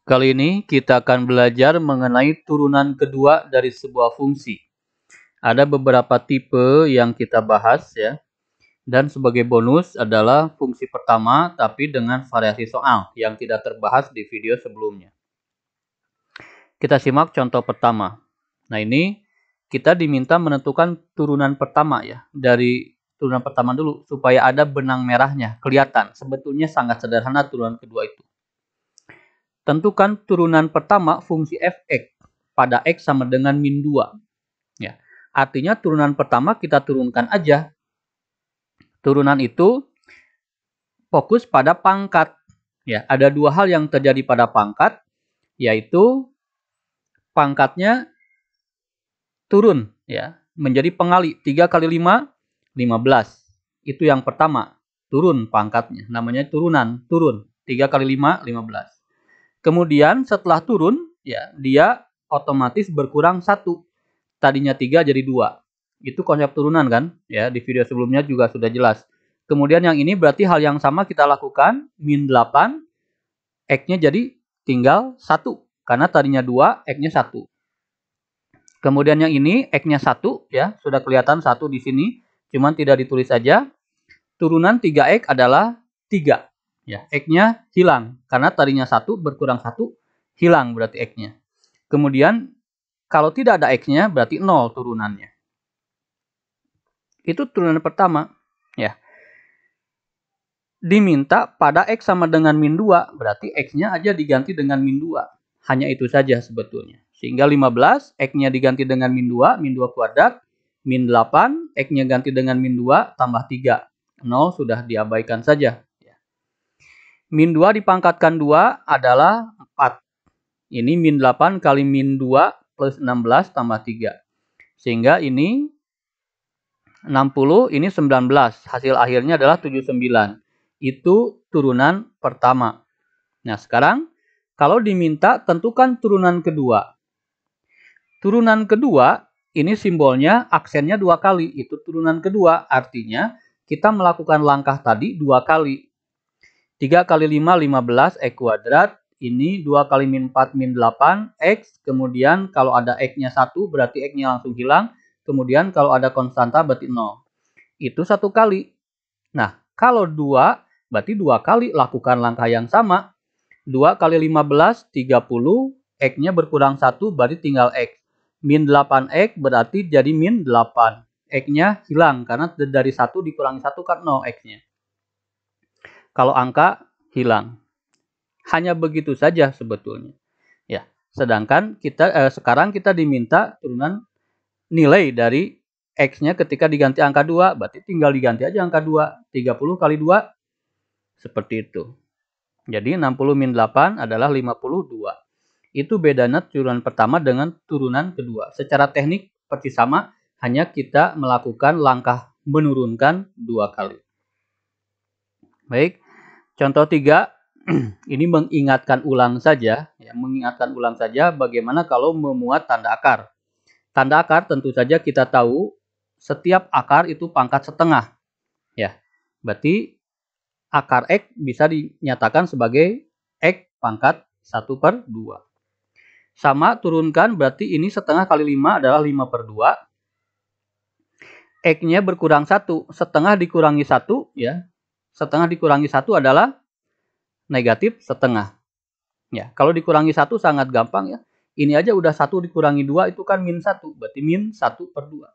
Kali ini kita akan belajar mengenai turunan kedua dari sebuah fungsi. Ada beberapa tipe yang kita bahas ya. Dan sebagai bonus adalah fungsi pertama tapi dengan variasi soal yang tidak terbahas di video sebelumnya. Kita simak contoh pertama. Nah, ini kita diminta menentukan turunan pertama ya. Dari turunan pertama dulu supaya ada benang merahnya kelihatan. Sebetulnya sangat sederhana turunan kedua itu. Tentukan turunan pertama fungsi f(x) pada x sama dengan min 2. Ya. Artinya turunan pertama kita turunkan aja. Turunan itu fokus pada pangkat. Ya, ada dua hal yang terjadi pada pangkat, yaitu pangkatnya turun ya, menjadi pengali. 3 kali 5, 15. Itu yang pertama, turun pangkatnya. Namanya turunan, turun. 3 kali 5, 15. Kemudian setelah turun, ya dia otomatis berkurang 1. Tadinya 3 jadi 2. Itu konsep turunan kan? Ya, di video sebelumnya juga sudah jelas. Kemudian yang ini berarti hal yang sama kita lakukan. Min 8, X-nya jadi tinggal 1. Karena tadinya 2, X-nya 1. Kemudian yang ini, X-nya 1. Ya, sudah kelihatan 1 di sini. Cuman tidak ditulis saja. Turunan 3X adalah 3. Ya, X-nya hilang. Karena tadinya 1 berkurang 1, hilang berarti X-nya. Kemudian, kalau tidak ada X-nya, berarti 0 turunannya. Itu turunan pertama. Ya. Diminta pada X sama dengan min 2, berarti X-nya aja diganti dengan min 2. Hanya itu saja sebetulnya. Sehingga 15, X-nya diganti dengan min 2 kuadrat. Min 8, X-nya ganti dengan min 2, tambah 3. 0 sudah diabaikan saja. Min 2 dipangkatkan 2 adalah 4. Ini min 8 kali min 2 plus 16 tambah 3. Sehingga ini 60, ini 19. Hasil akhirnya adalah 79. Itu turunan pertama. Nah, sekarang kalau diminta tentukan turunan kedua. Turunan kedua, ini simbolnya aksennya 2 kali. Itu turunan kedua, artinya kita melakukan langkah tadi 2 kali. 3 kali 5, 15, X kuadrat. Ini 2 kali min 4, min 8, X. Kemudian kalau ada X-nya 1, berarti X-nya langsung hilang. Kemudian kalau ada konstanta, berarti 0. Itu 1 kali. Nah, kalau 2, berarti 2 kali lakukan langkah yang sama. 2 kali 15, 30. X-nya berkurang 1, berarti tinggal X. Min 8X berarti jadi min 8. X-nya hilang, karena dari 1 dikurangi 1 kan 0 X-nya. Kalau angka hilang. Hanya begitu saja sebetulnya. Ya, sedangkan sekarang kita diminta turunan nilai dari X-nya ketika diganti angka 2, berarti tinggal diganti aja angka 2. 30 kali 2 seperti itu. Jadi 60 min 8 adalah 52. Itu bedanya turunan pertama dengan turunan kedua. Secara teknik seperti sama, hanya kita melakukan langkah menurunkan 2 kali. Baik. Contoh 3, ini mengingatkan ulang saja, ya, bagaimana kalau memuat tanda akar. Tanda akar tentu saja kita tahu setiap akar itu pangkat setengah. Ya, berarti akar X bisa dinyatakan sebagai X pangkat 1/2. Sama turunkan, berarti ini setengah kali 5 adalah 5/2. X-nya berkurang 1, setengah dikurangi 1, ya. Setengah dikurangi 1 adalah negatif setengah. Ya, kalau dikurangi 1 sangat gampang ya. Ini aja udah 1 dikurangi 2 itu kan min 1. Berarti min 1/2.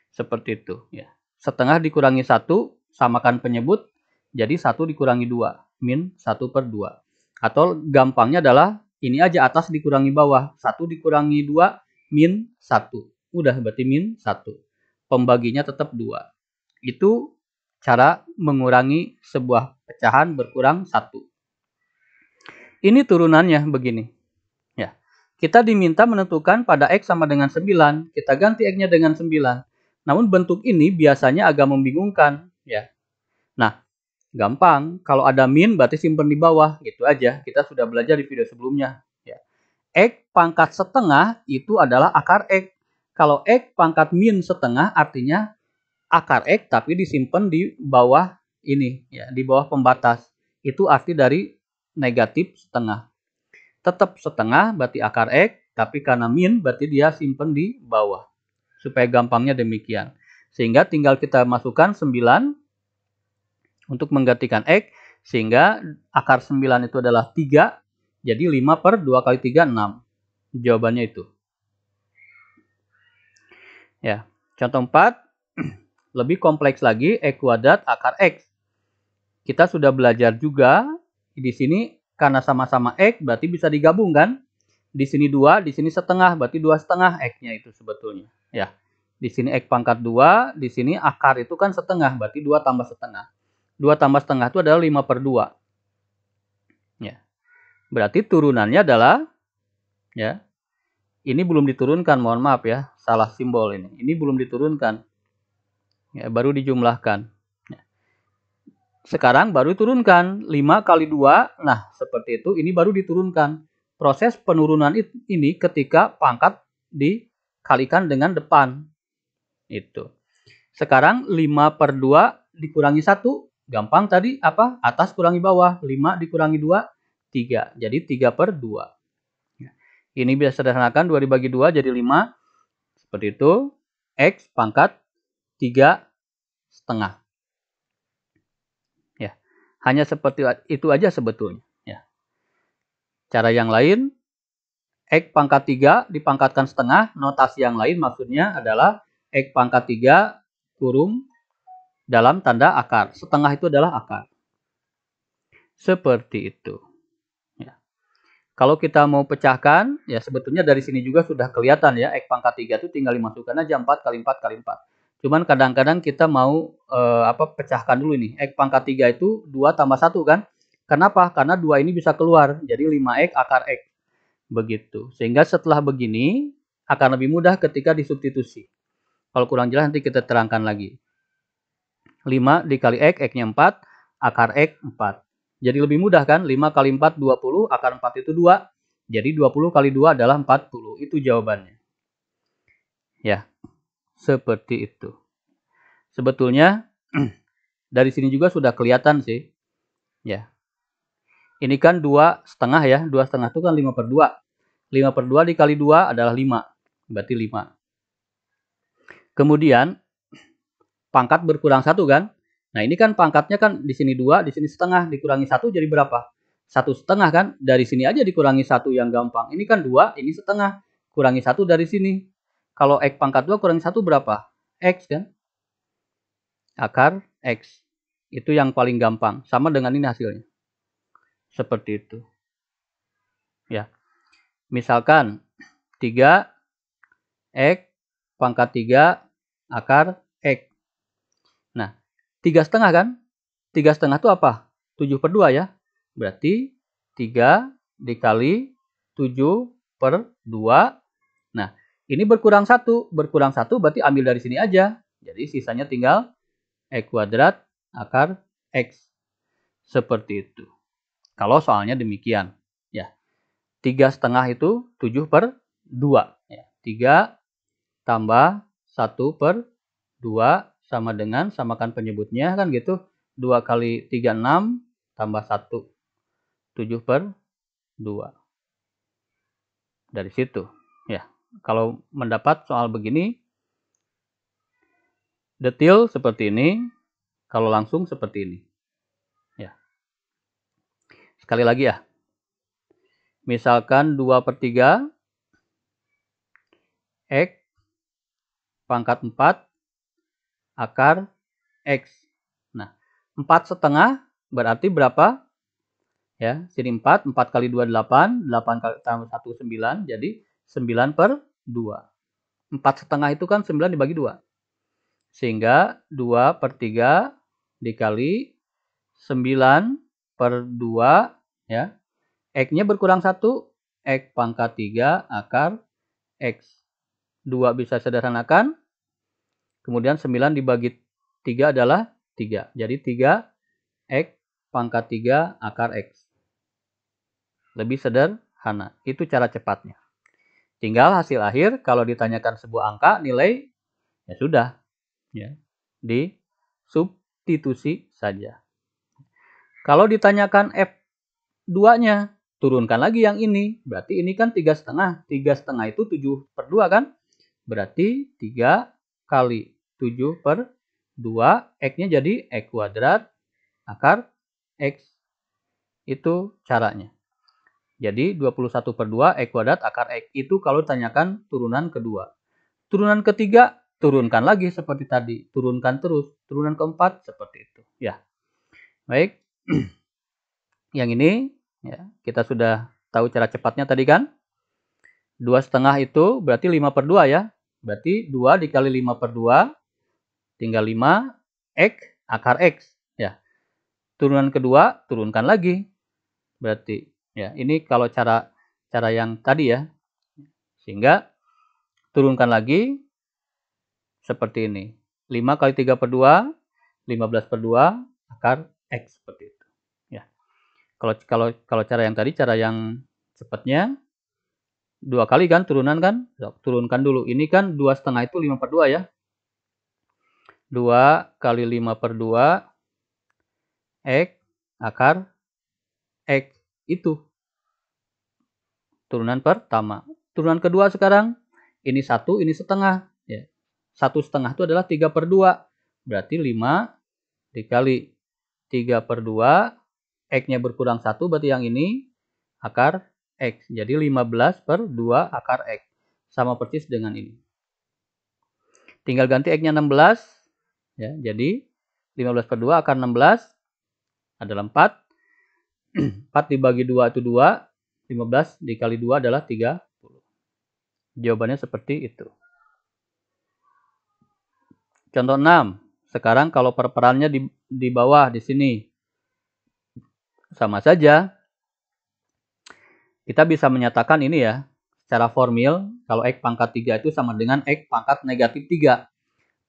Seperti itu ya. Setengah dikurangi 1 samakan penyebut. Jadi 1 dikurangi 2. Min 1/2. Atau gampangnya adalah ini aja atas dikurangi bawah. 1 dikurangi 2 min 1. Udah berarti min 1. Pembaginya tetap 2. Itu cara mengurangi sebuah pecahan berkurang 1. Ini turunannya begini. Ya. Kita diminta menentukan pada X sama dengan 9. Kita ganti X-nya dengan 9. Namun bentuk ini biasanya agak membingungkan. Ya. Nah, gampang. Kalau ada min berarti simpan di bawah. Gitu aja. Kita sudah belajar di video sebelumnya. Ya. X pangkat setengah itu adalah akar X. Kalau X pangkat min setengah artinya akar X tapi disimpan di bawah ini. Ya, di bawah pembatas. Itu arti dari negatif setengah. tetap setengah berarti akar X, tapi karena min berarti dia simpen di bawah. Supaya gampangnya demikian. Sehingga tinggal kita masukkan 9 untuk menggantikan X, sehingga akar 9 itu adalah 3, jadi 5 per 2 kali 3, 6. Jawabannya itu. Ya, contoh 4, lebih kompleks lagi, X kuadrat akar X. Kita sudah belajar juga, di sini karena sama-sama X, berarti bisa digabungkan. Di sini 2, di sini setengah, berarti 2 setengah X-nya itu sebetulnya. Ya, di sini X pangkat 2, di sini akar itu kan setengah, berarti 2 tambah setengah. 2 tambah setengah itu adalah 5 per 2. Ya. Berarti turunannya adalah, ya, ini belum diturunkan, mohon maaf ya, salah simbol ini. Ini belum diturunkan. Ya, baru dijumlahkan. Ya. Sekarang baru turunkan 5 kali 2, nah seperti itu, ini baru diturunkan. Proses penurunan ini ketika pangkat dikalikan dengan depan. Itu. Sekarang 5 per 2 dikurangi 1, gampang tadi apa? Atas kurangi bawah. 5 dikurangi 2, 3. Jadi 3 per 2. Ini bisa sederhanakan, 2 dibagi 2 jadi 5. Seperti itu. X pangkat 3 setengah. Ya. Hanya seperti itu aja sebetulnya. Ya. Cara yang lain, X pangkat 3 dipangkatkan setengah. Notasi yang lain maksudnya adalah X pangkat 3 kurung dalam tanda akar. Setengah itu adalah akar. Seperti itu. Ya. Kalau kita mau pecahkan, ya sebetulnya dari sini juga sudah kelihatan ya. X pangkat 3 itu tinggal dimasukkan aja 4 kali 4 kali 4. Cuman kadang-kadang kita mau pecahkan dulu nih. X pangkat 3 itu 2 tambah 1 kan. Kenapa? Karena 2 ini bisa keluar. Jadi 5X akar X. Begitu. Sehingga setelah begini akan lebih mudah ketika disubstitusi. Kalau kurang jelas nanti kita terangkan lagi. 5 dikali X, X-nya 4, akar X 4. Jadi lebih mudah kan? 5 kali 4, 20, akar 4 itu 2. Jadi 20 kali 2 adalah 40. Itu jawabannya. Ya, seperti itu. Sebetulnya, dari sini juga sudah kelihatan sih. Ya. Ini kan 2 setengah ya. 2 setengah itu kan 5 per 2. 5 per 2 dikali 2 adalah 5. Berarti 5. Kemudian, pangkat berkurang 1 kan? Nah ini kan pangkatnya kan di sini 2, di sini setengah, dikurangi 1 jadi berapa? 1 setengah kan? Dari sini aja dikurangi 1 yang gampang. Ini kan 2, ini setengah. Kurangi 1 dari sini. Kalau X pangkat 2 kurangi 1 berapa? X kan? Akar X. Itu yang paling gampang. Sama dengan ini hasilnya. Seperti itu. Ya. Misalkan 3 X pangkat 3 akar X. Nah, 3 setengah kan? 3 setengah itu apa? 7 per 2 ya. Berarti 3 dikali 7 per 2. Nah, ini berkurang 1. Berkurang 1 berarti ambil dari sini aja. Jadi sisanya tinggal X kuadrat akar X. Seperti itu. Kalau soalnya demikian. Ya. 3 setengah itu 7 per 2. Ya. 3 tambah 1 per 2 sama dengan, samakan penyebutnya kan gitu. 2 kali 3, 6 tambah 1. 7 per 2. Dari situ. Ya. Kalau mendapat soal begini, detail seperti ini. Kalau langsung seperti ini. Ya. Sekali lagi ya. Misalkan 2 per 3. X pangkat 4 akar X. Nah, 4 setengah berarti berapa? Ya, sini 4, 4 kali 2 8, 8 kali tambah 1 9, jadi 9 per 2. 4 setengah itu kan 9 dibagi 2. Sehingga 2 per 3 dikali 9 per 2, ya. X-nya berkurang 1, X pangkat 3 akar X. 2 bisa sederhanakan, kemudian 9 dibagi 3 adalah 3. Jadi 3 X pangkat 3 akar X. Lebih sederhana. Itu cara cepatnya. Tinggal hasil akhir, kalau ditanyakan sebuah angka, nilai, ya sudah. Ya, disubstitusi saja. Kalau ditanyakan F2-nya, turunkan lagi yang ini. Berarti ini kan 3,5. 3,5 itu 7/2 kan? Berarti 3 kali 7/2. X-nya jadi X kuadrat akar X. Itu caranya. Jadi 21/2 X kuadrat akar X. Itu kalau ditanyakan turunan kedua. Turunan ketiga, turunkan lagi seperti tadi. Turunkan terus. Turunan keempat, seperti itu. Ya, baik. Yang ini, ya, kita sudah tahu cara cepatnya tadi kan? 2,5 itu berarti 5/2 ya. Berarti 2 dikali 5/2, tinggal 5, X akar X. Ya. Turunan kedua, turunkan lagi. Berarti, ya, ini kalau cara yang tadi ya. Sehingga turunkan lagi seperti ini. 5 kali 3/2, 15/2 akar X seperti itu. Ya. Kalau cara yang tadi, cara yang cepatnya 2 kali kan turunan kan? Turunkan dulu. Ini kan 2,5 itu 5/2 ya. 2 kali 5/2 X akar X. Itu turunan pertama. Turunan kedua sekarang. Ini 1, ini setengah. Ya. 1,5 itu adalah 3/2. Berarti 5 dikali 3/2. X-nya berkurang 1, berarti yang ini akar X. Jadi 15/2 akar X. Sama persis dengan ini. Tinggal ganti X-nya 16. Ya, jadi 15/2 akar 16 adalah 4. 4 dibagi 2 itu 2. 15 dikali 2 adalah 30. Jawabannya seperti itu. Contoh 6. Sekarang kalau perperannya di bawah di sini. Sama saja. Kita bisa menyatakan ini ya. Secara formil, kalau X pangkat 3 itu sama dengan X pangkat negatif 3.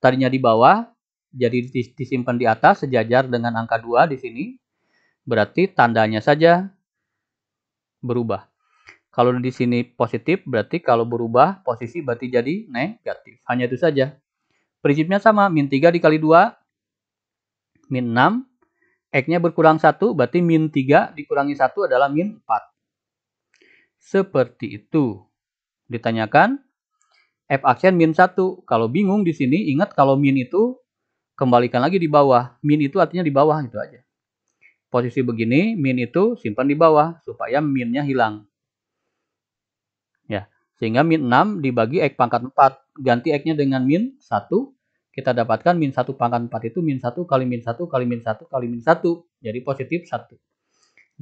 Tadinya di bawah, jadi disimpan di atas sejajar dengan angka 2 di sini. Berarti tandanya saja berubah. Kalau di sini positif, berarti kalau berubah posisi berarti jadi negatif. Hanya itu saja. Prinsipnya sama, min 3 dikali 2, min 6. X-nya berkurang 1, berarti min 3 dikurangi 1 adalah min 4. Seperti itu. Ditanyakan, F aksen min 1. Kalau bingung di sini, ingat kalau min itu kembalikan lagi di bawah. Min itu artinya di bawah, itu aja. Posisi begini, min itu simpan di bawah, supaya minnya hilang. Ya, sehingga min 6 dibagi X pangkat 4. Ganti X-nya dengan min 1. Kita dapatkan min 1 pangkat 4 itu min 1 kali min 1 kali min 1 kali min 1. Jadi positif 1.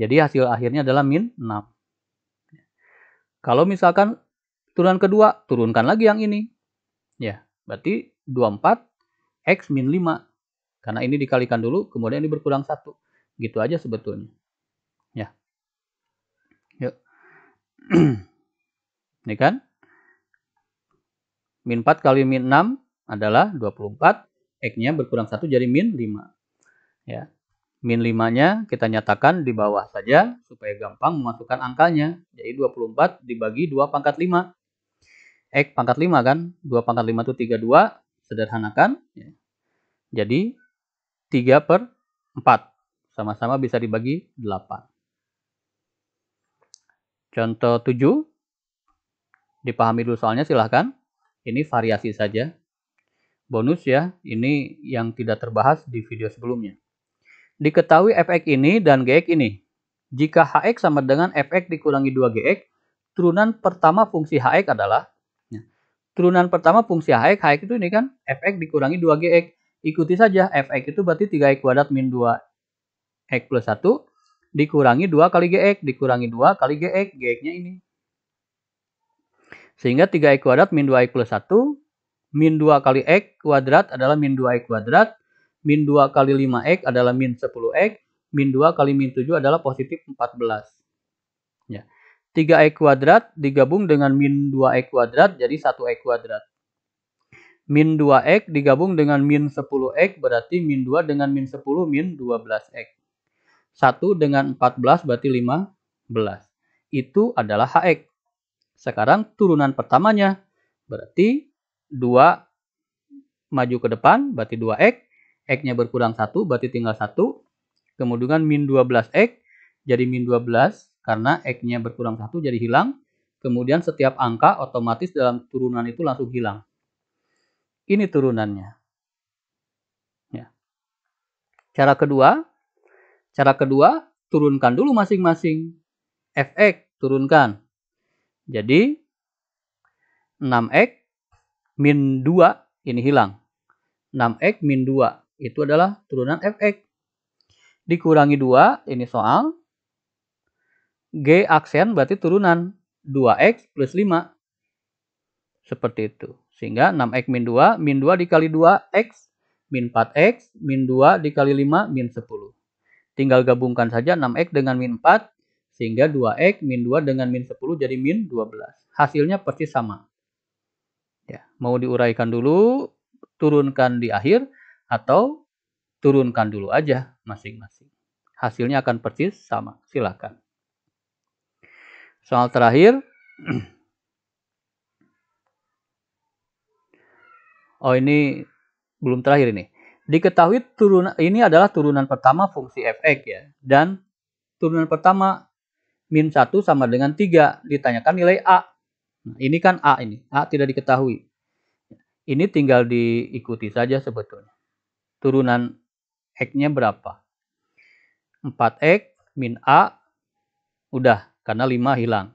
Jadi hasil akhirnya adalah min 6. Kalau misalkan turunan kedua, turunkan lagi yang ini. Ya, berarti 24 X min 5. Karena ini dikalikan dulu, kemudian ini berkurang 1. Gitu aja sebetulnya. Ya. Yuk. Ini kan. Min 4 kali min 6 adalah 24. X-nya berkurang 1 jadi min 5. Ya. Min 5-nya kita nyatakan di bawah saja supaya gampang memasukkan angkanya. Jadi 24 dibagi 2 pangkat 5. X pangkat 5 kan. 2 pangkat 5 itu 32. Sederhanakan. Ya. Jadi 3/4. Sama-sama bisa dibagi 8. Contoh 7. Dipahami dulu soalnya silahkan. Ini variasi saja. Bonus ya. Ini yang tidak terbahas di video sebelumnya. Diketahui fx ini dan gx ini. Jika hx sama dengan fx dikurangi 2gx, turunan pertama fungsi hx adalah, turunan pertama fungsi hx itu ini kan, fx dikurangi 2gx. Ikuti saja, fx itu berarti 3x kuadrat min 2x plus 1, dikurangi 2 kali gx, dikurangi 2 kali gx, gx-nya ini. Sehingga 3x kuadrat min 2x plus 1, min 2 kali x kuadrat adalah min 2x kuadrat, min 2 kali 5x adalah min 10x, min 2 kali min 7 adalah positif 14. Ya. 3x kuadrat digabung dengan min 2x kuadrat jadi 1x kuadrat. Min 2x digabung dengan min 10x berarti min 2 dengan min 10 min 12x. 1 dengan 14 berarti 15. Itu adalah hx. Sekarang turunan pertamanya berarti 2 maju ke depan berarti 2x. X-nya berkurang 1 berarti tinggal 1. Kemudian min 12x jadi min 12 karena X-nya berkurang 1 jadi hilang. Kemudian setiap angka otomatis dalam turunan itu langsung hilang. Ini turunannya. Ya. Cara kedua, turunkan dulu masing-masing. Fx turunkan. Jadi 6x min 2 ini hilang. 6x min 2 itu adalah turunan fx. Dikurangi 2, ini soal. G aksen berarti turunan 2x plus 5. Seperti itu. Sehingga 6x min 2 dikali 2x, min 4x, min 2 dikali 5, min 10. Tinggal gabungkan saja 6x dengan min 4, sehingga 2x min 2 dengan min 10 jadi min 12. Hasilnya persis sama. Ya, mau diuraikan dulu, turunkan di akhir, atau turunkan dulu aja masing-masing. Hasilnya akan persis sama. Silakan. Soal terakhir. Oh, ini belum terakhir ini. Diketahui turunan ini adalah turunan pertama fungsi fx ya. Dan turunan pertama min 1 sama dengan 3. Ditanyakan nilai A. Nah, ini kan A ini. A tidak diketahui. Ini tinggal diikuti saja sebetulnya. Turunan X-nya berapa? 4X min A. Udah, karena 5 hilang.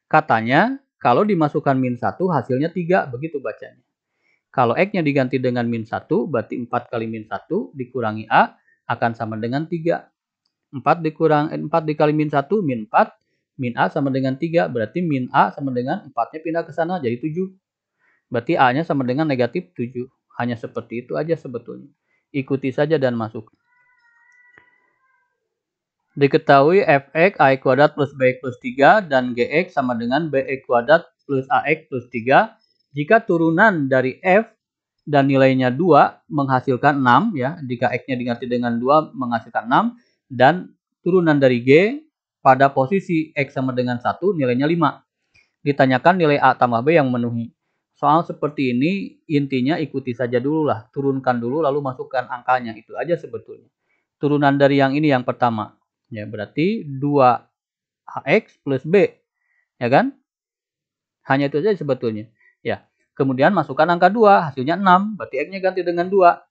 Katanya, kalau dimasukkan min 1, hasilnya 3. Begitu bacanya. Kalau X-nya diganti dengan min 1, berarti 4 kali min 1 dikurangi A akan sama dengan 3. 4 dikali min 1, min 4. Min A sama dengan 3, berarti min A sama dengan 4-nya pindah ke sana, jadi 7. Berarti A-nya sama dengan negatif 7. Hanya seperti itu aja sebetulnya. Ikuti saja dan masuk. Diketahui fx AX kuadrat plus BX plus 3 dan GX sama dengan BX kuadrat plus AX plus 3. Jika turunan dari F dan nilainya 2 menghasilkan 6, ya, jika X-nya diganti dengan 2 menghasilkan 6, dan turunan dari G pada posisi X sama dengan 1 nilainya 5. Ditanyakan nilai A tambah B yang memenuhi. Soal seperti ini intinya ikuti saja dulu lah, turunkan dulu lalu masukkan angkanya, itu aja sebetulnya. Turunan dari yang ini yang pertama, ya berarti 2AX plus B, ya kan? Hanya itu saja sebetulnya. Ya, kemudian masukkan angka 2, hasilnya 6, berarti X-nya ganti dengan 2.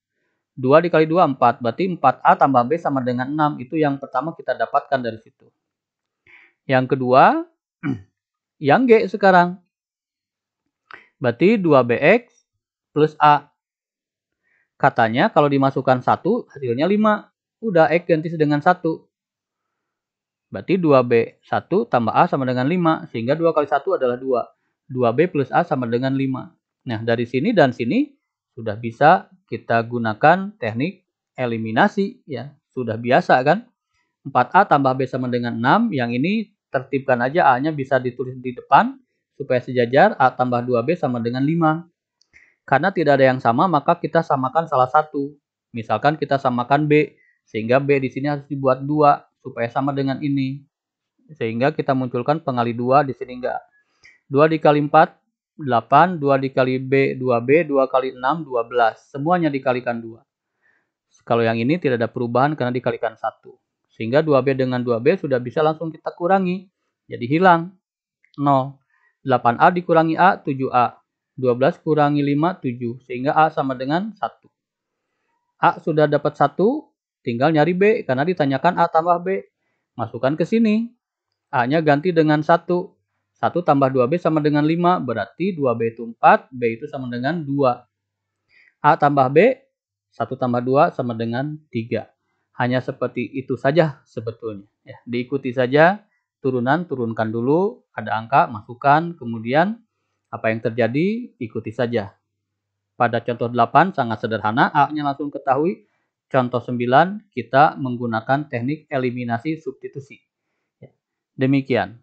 2 dikali 2, 4, berarti 4A tambah B sama dengan 6, itu yang pertama kita dapatkan dari situ. Yang kedua, yang G sekarang. Berarti 2BX plus A. Katanya kalau dimasukkan 1, hasilnya 5. Udah, X ganti dengan 1. Berarti 2B1 tambah A sama dengan 5. Sehingga 2 kali 1 adalah 2. 2B plus A sama dengan 5. Nah, dari sini dan sini sudah bisa kita gunakan teknik eliminasi. Ya, sudah biasa kan? 4A tambah B sama dengan 6. Yang ini tertibkan aja A-nya bisa ditulis di depan. Supaya sejajar, A tambah 2B sama dengan 5. Karena tidak ada yang sama, maka kita samakan salah satu. Misalkan kita samakan B, sehingga B di sini harus dibuat 2, supaya sama dengan ini. Sehingga kita munculkan pengali 2, di sini enggak. 2 dikali 4, 8, 2 dikali B, 2B, 2 kali 6, 12. Semuanya dikalikan 2. Kalau yang ini tidak ada perubahan karena dikalikan 1. Sehingga 2B dengan 2B sudah bisa langsung kita kurangi. Jadi hilang 0. 8A dikurangi A, 7A. 12 kurangi 5, 7. Sehingga A sama dengan 1. A sudah dapat 1, tinggal nyari B. Karena ditanyakan A tambah B. Masukkan ke sini. A-nya ganti dengan 1. 1 tambah 2B sama dengan 5. Berarti 2B itu 4, B itu sama dengan 2. A tambah B, 1 tambah 2 sama dengan 3. Hanya seperti itu saja sebetulnya. Ya, diikuti saja. Turunan, turunkan dulu, ada angka, masukkan, kemudian apa yang terjadi, ikuti saja. Pada contoh 8 sangat sederhana, A-nya langsung ketahui. Contoh 9 kita menggunakan teknik eliminasi substitusi. Demikian.